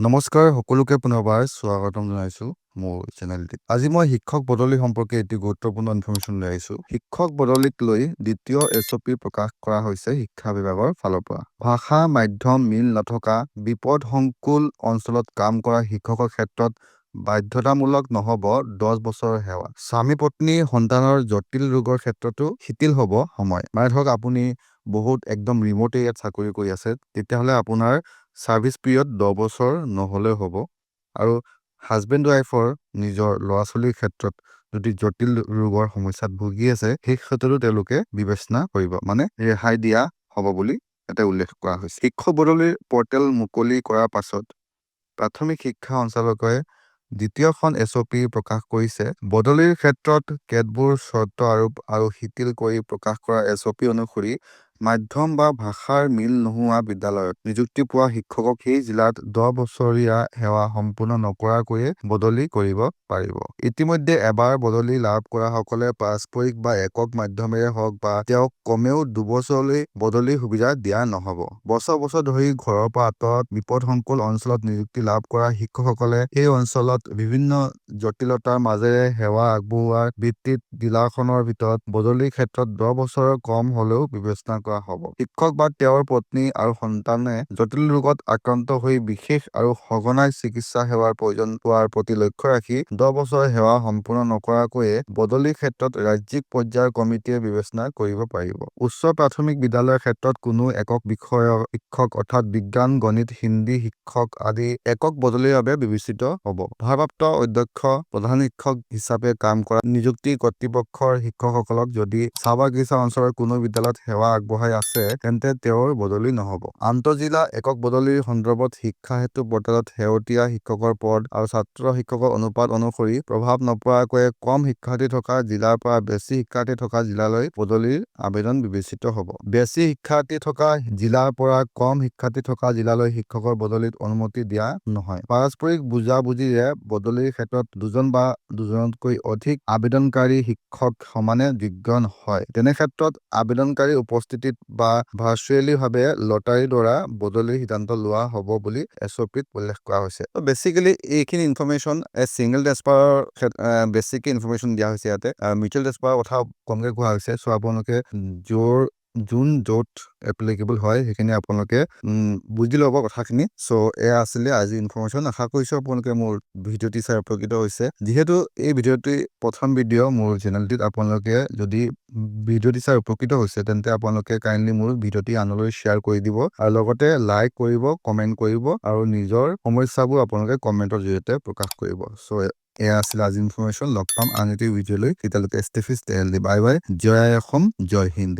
নমস্কাৰ সকলোকে পুনৰবাৰ স্বাগতম জনাইছোঁ মোৰ চেনেলটিত। আজি মই শিক্ষক বদলি সম্পৰ্কে এটি গুৰুত্বপূৰ্ণ ইনফৰমেশ্যন লৈ আহিছোঁ। শিক্ষক বদলিক লৈ দ্বিতীয় SOP প্ৰকাশ কৰা হৈছে শিক্ষা বিভাগৰ ফালৰ পৰা। ভাষা মাধ্যম মিল নথকা বিপদসংকুল অঞ্চলত কাম কৰা শিক্ষকৰ ক্ষেত্ৰত বাধ্যতামূলক নহ'ব 10 বছৰৰ সেৱা। স্বামী পত্নী সন্তানৰ জটিল ৰোগৰ ক্ষেত্ৰতো শিথিল হ'ব সময়। মানে ধৰক আপুনি বহুত একদম ৰিম'ট এৰিয়াত চাকৰি কৰি আছে, তেতিয়াহ'লে আপোনাৰ ছাৰ্ভিচ পিৰিয়ড 10 বছৰ নহ'লেও হ'ব। আৰু হাজবেণ্ড ৱাইফৰ নিজৰ ল'ৰা ছোৱালীৰ ক্ষেত্ৰত যদি জটিল ৰোগৰ সমস্যাত ভুগি আছে, সেই ক্ষেত্ৰতো তেওঁলোকে বিবেচনা কৰিব, মানে ৰেহাই দিয়া হ'ব বুলি ইয়াতে উল্লেখ কৰা হৈছে। শিক্ষক বদলিৰ পৰ্টেল মুকলি কৰাৰ পাছত প্ৰাথমিক শিক্ষা সঞ্চালকালয়ে দ্বিতীয়খন SOP প্ৰকাশ কৰিছে। বদলিৰ ক্ষেত্ৰত কেতবোৰ চৰ্ত আৰু শিথিল কৰি প্ৰকাশ কৰা SOP অনুসৰি মাধ্যম বা ভাষাৰ মিল নোহোৱা বিদ্যালয়ত নিযুক্তি পোৱা শিক্ষকক সেই জিলাত 10 বছৰীয়া সেৱা সম্পূৰ্ণ নকৰাকৈয়ে বদলি কৰিব পাৰিব। ইতিমধ্যে এবাৰ বদলি লাভ কৰা সকলে পাৰস্পৰিক বা একক মাধ্যমেৰে হওক বা তেওঁক কমেও 2 বছৰলৈ বদলিৰ সুবিধা দিয়া নহ'ব। বছৰ বছৰ ধৰি ঘৰৰ পৰা আঁতৰত বিপদসংকুল অঞ্চলত নিযুক্তি লাভ কৰা শিক্ষকসকলে সেই অঞ্চলত বিভিন্ন জটিলতাৰ মাজেৰে সেৱা আগবঢ়োৱাৰ ভিত্তিত জিলাখনৰ ভিতৰত বদলিৰ ক্ষেত্ৰত 10 বছৰৰ কম হ'লেও বিবেচনা কৰা হ'ব। শিক্ষক বা তেওঁৰ পত্নী আৰু সন্তানে জটিল ৰোগত আক্ৰান্ত হৈ বিশেষ আৰু সঘনাই চিকিৎসা সেৱাৰ প্ৰয়োজন হোৱাৰ প্ৰতি লক্ষ্য ৰাখি 10 বছৰ সেৱা সম্পূৰ্ণ নকৰাকৈয়ে বদলিৰ ক্ষেত্ৰত ৰাজ্যিক পৰ্যায়ৰ কমিটিয়ে বিবেচনা কৰিব পাৰিব। উচ্চ প্ৰাথমিক বিদ্যালয়ৰ ক্ষেত্ৰত কোনো একক বিষয়ৰ শিক্ষক অৰ্থাৎ বিজ্ঞান, গণিত, হিন্দী শিক্ষক আদি একক বদলিৰ বাবে বিবেচিত হ'ব। ভাৰপ্ৰাপ্ত অধ্যক্ষ প্ৰধান শিক্ষক হিচাপে কাম কৰা নিযুক্তি কৰ্তৃপক্ষৰ শিক্ষকসকলক যদি চাহ-বাগিচা অঞ্চলৰ কোনো বিদ্যালয়ত সেৱা আগবঢ়াই আছে, তেন্তে তেওঁৰ বদলি নহ'ব। আন্তঃজিলা একক বদলিৰ সন্দৰ্ভত শিক্ষা হেতু পৰ্টেলত শেহতীয়া শিক্ষকৰ পদ আৰু ছাত্ৰ শিক্ষকৰ অনুপাত অনুসৰি প্ৰভাৱ নপৰাকৈয়ে কম শিক্ষাৰ্থী থকা জিলাৰ পৰা বেছি শিক্ষাৰ্থী থকা জিলালৈ বদলিৰ আবেদন বিবেচিত হ'ব। বেছি শিক্ষাৰ্থী থকা জিলাৰ পৰা কম শিক্ষাৰ্থী থকা জিলালৈ শিক্ষকৰ বদলিত অনুমতি দিয়া নহয়। পাৰস্পৰিক বুজাবুজিৰে বদলিৰ ক্ষেত্ৰত 2জন বা 2জনতকৈ অধিক আবেদনকাৰী শিক্ষক সমানে যোগ্য হয়। তেনে ক্ষেত্ৰত আবেদনকাৰীৰ উপস্থিতিত বা ভাৰ্চুৱেলি ভাৱে লটাৰীৰ দ্বাৰা বদলিৰ সিদ্ধান্ত লোৱা হ'ব বুলি SOPত উল্লেখ কৰা হৈছে। বেচিকেলি এইখিনি ইনফৰমেশ্যন ছিংগল ট্ৰেন্সফাৰৰ বেছিক ইনফৰমেশ্যন দিয়া হৈছে ইয়াতে। মিউচুৱেল ট্ৰেন্সফাৰৰ কথা কমকে কোৱা হৈছে। চ' আপোনালোকে যোন য'ত এপ্লিকেবল হয় সেইখিনি আপোনালোকে বুজি ল'ব কথাখিনি। চ' এয়া আছিলে আজি ইনফৰমেশ্যন। আশা কৰিছোঁ আপোনালোকে মোৰ ভিডিঅ'টি চাই উপকৃত হৈছে। যিহেতু এই ভিডিঅ'টি প্ৰথম ভিডিঅ' মোৰ চেনেলটিত, আপোনালোকে যদি ভিডিঅ'টি চাই উপকৃত হৈছে তেন্তে আপোনালোকে কাইণ্ডলি মোৰ ভিডিঅ'টি আনলৈ শ্বেয়াৰ কৰি দিব আৰু লগতে লাইক কৰিব, কমেণ্ট কৰিব আৰু নিজৰ সমস্যাবোৰ আপোনালোকে কমেণ্টৰ জৰিয়তে প্ৰকাশ কৰিব। চ' এয়া আছিলে আজি ইনফৰমেশ্যন। লগ পাম আন এটি ভিডিঅ'লৈ। তেতিয়ালৈকে stay fit, stay healthy. Bye bye. জয় আই অসম, জয় হিন্দ।